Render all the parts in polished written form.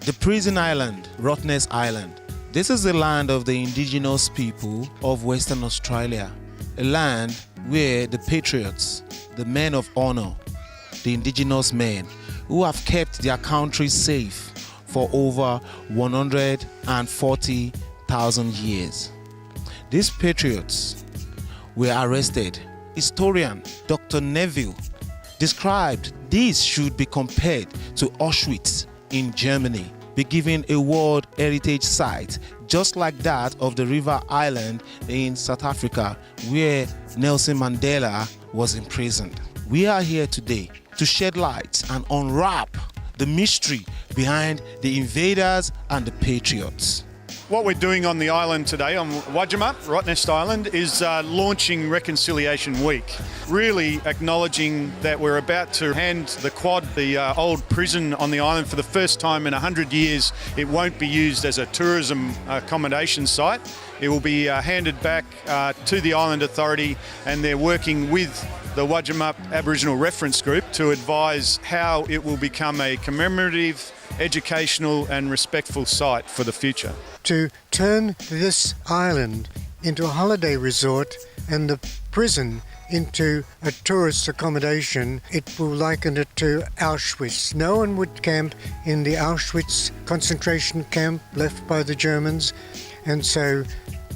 The prison island, Rottnest Island. This is the land of the indigenous people of Western Australia, a land where the patriots, the men of honor, the indigenous men who have kept their country safe for over 140,000 years. These patriots were arrested. Historian Dr. Neville described this should be compared to Auschwitz in Germany, be given a World Heritage Site just like that of the River Island in South Africa, where Nelson Mandela was imprisoned. We are here today to shed light and unwrap the mystery behind the invaders and the patriots. What we're doing on the island today, on Wajima, Rottnest Island, is launching Reconciliation Week. Really acknowledging that we're about to hand the Quod, the old prison on the island, for the first time in 100 years. It won't be used as a tourism accommodation site. It will be handed back to the Island Authority, and they're working with the Wajima Aboriginal Reference Group to advise how it will become a commemorative, educational and respectful site for the future. To turn this island into a holiday resort and the prison into a tourist accommodation, it will liken it to Auschwitz. No one would camp in the Auschwitz concentration camp left by the Germans, and so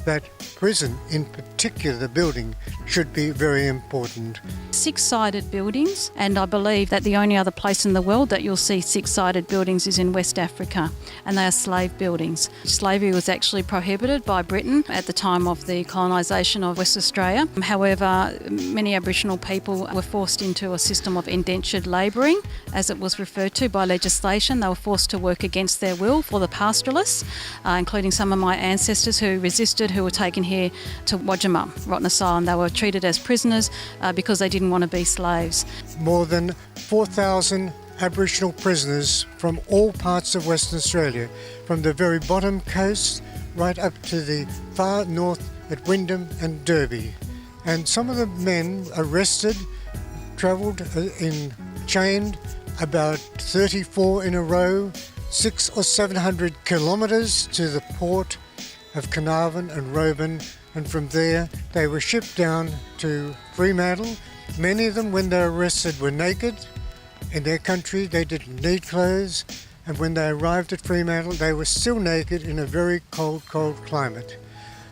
that prison, in particular the building, should be very important. 6-sided buildings, and I believe that the only other place in the world that you'll see 6-sided buildings is in West Africa, and they are slave buildings. Slavery was actually prohibited by Britain at the time of the colonisation of West Australia. However, many Aboriginal people were forced into a system of indentured labouring, as it was referred to by legislation. They were forced to work against their will for the pastoralists, including some of my ancestors who resisted, who were taken here to Wajima, Rottnest Island. They were treated as prisoners because they didn't want to be slaves. More than 4,000 Aboriginal prisoners from all parts of Western Australia, from the very bottom coast right up to the far north at Wyndham and Derby. And some of the men arrested travelled chained about 34 in a row, 600 or 700 kilometres to the port of Carnarvon and Roban, and from there they were shipped down to Fremantle. Many of them, when they were arrested, were naked. In their country they didn't need clothes, and when they arrived at Fremantle they were still naked in a very cold climate.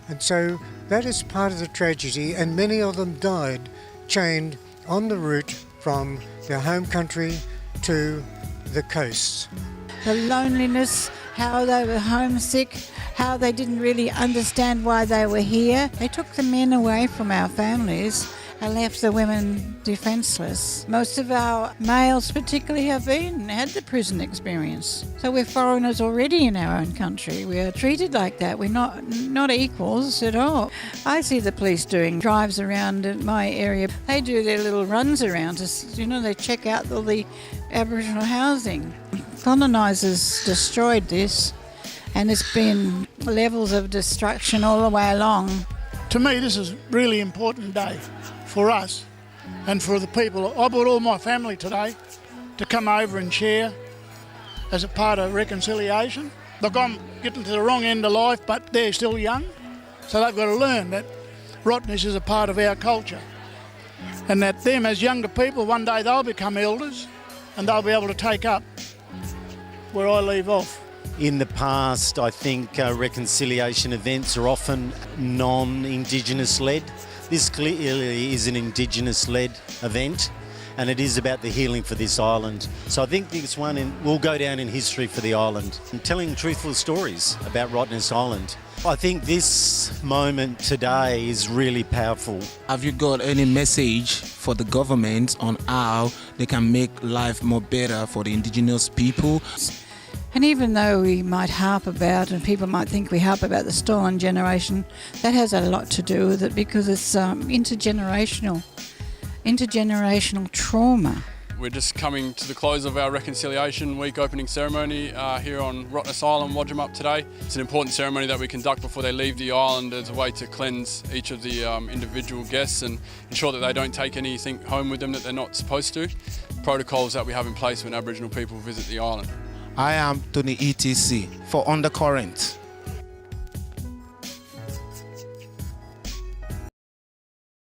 And so that is part of the tragedy, and many of them died chained on the route from their home country to the coast. The loneliness, how they were homesick, how they didn't really understand why they were here. They took the men away from our families and left the women defenceless. Most of our males particularly had the prison experience. So we're foreigners already in our own country. We are treated like that. We're not equals at all. I see the police doing drives around my area. They do their little runs around us. They check out all the Aboriginal housing. Colonisers destroyed this, and it's been levels of destruction all the way along. To me, this is a really important day for us and for the people. I brought all my family today to come over and share as a part of reconciliation. Look, I'm getting to the wrong end of life, but they're still young, so they've got to learn that Rottnest is a part of our culture, and that them as younger people, one day they'll become elders and they'll be able to take up where I leave off. In the past, I think reconciliation events are often non-Indigenous led. This clearly is an Indigenous-led event, and it is about the healing for this island. So I think this one will go down in history for the island, and telling truthful stories about Rottnest Island. I think this moment today is really powerful. Have you got any message for the government on how they can make life more better for the indigenous people? And even though we might harp about, and people might think we harp about the stolen generation, that has a lot to do with it, because it's intergenerational trauma. We're just coming to the close of our Reconciliation Week opening ceremony here on Rottnest Island, Wajima today. It's an important ceremony that we conduct before they leave the island as a way to cleanse each of the individual guests and ensure that they don't take anything home with them that they're not supposed to. Protocols that we have in place when Aboriginal people visit the island. I am Tony ETC for Undercurrent.